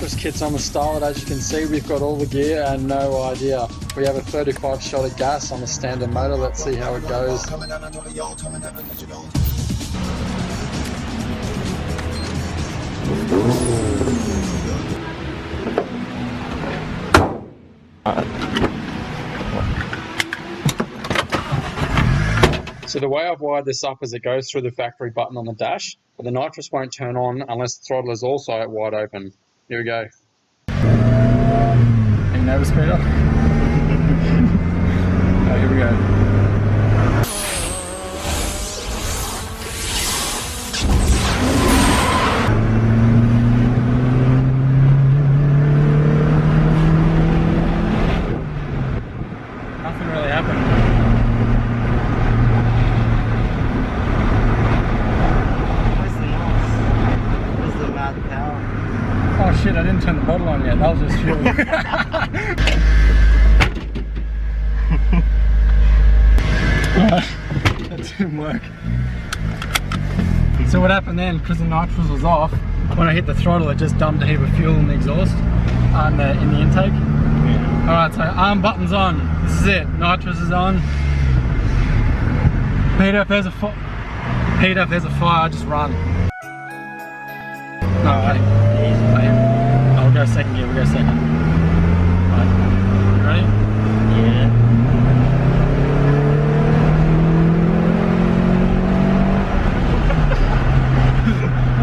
nitrous kits on the Starlet. As you can see, we've got all the gear and no idea. We have a 35 shot of gas on the standard motor. Let's see how it goes. So the way I've wired this up is it goes through the factory button on the dash, but the nitrous won't turn on unless the throttle is also wide open. Here we go. Any nervous, Peter? Oh, here we go. Nothing really happened. Oh shit, I didn't turn the bottle on yet, that was just fuel. That didn't work. So what happened then, because the nitrous was off, when I hit the throttle it just dumped a heap of fuel in the exhaust, in the intake. Yeah. Alright, so arm button's on, this is it, nitrous is on. Peter, if there's a fire, just run. No, okay. I'll go second gear, we'll go second. Right. You ready? Yeah.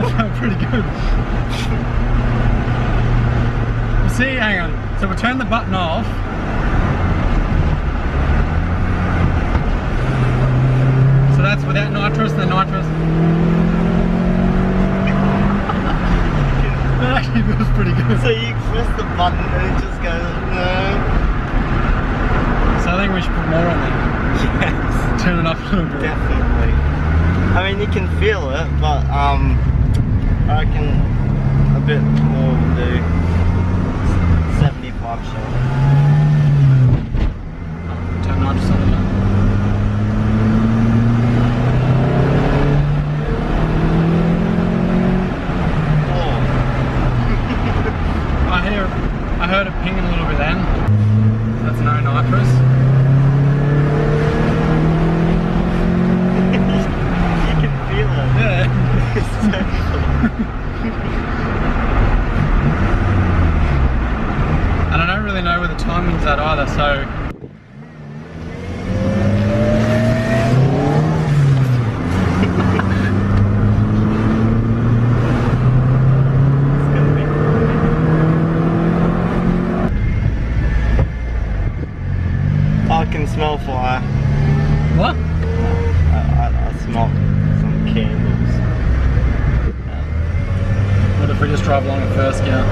That felt pretty good. Well, see, hang on. So we'll turn the button off. So that's without nitrous, the nitrous. That actually feels pretty good. So you press the button and it just goes, no. So I think we should put more on there. Yes. Turn it up a little bit. Definitely. I mean, you can feel it, but I reckon a bit more will do. 75 shot. Turn nitrous on again. I heard it pinging a little bit then. That's no nitrous. You can feel it. Yeah. And I don't really know where the timing's at either, so. I can smell fire. What? I smell some candles. What if we just drive along in first gear?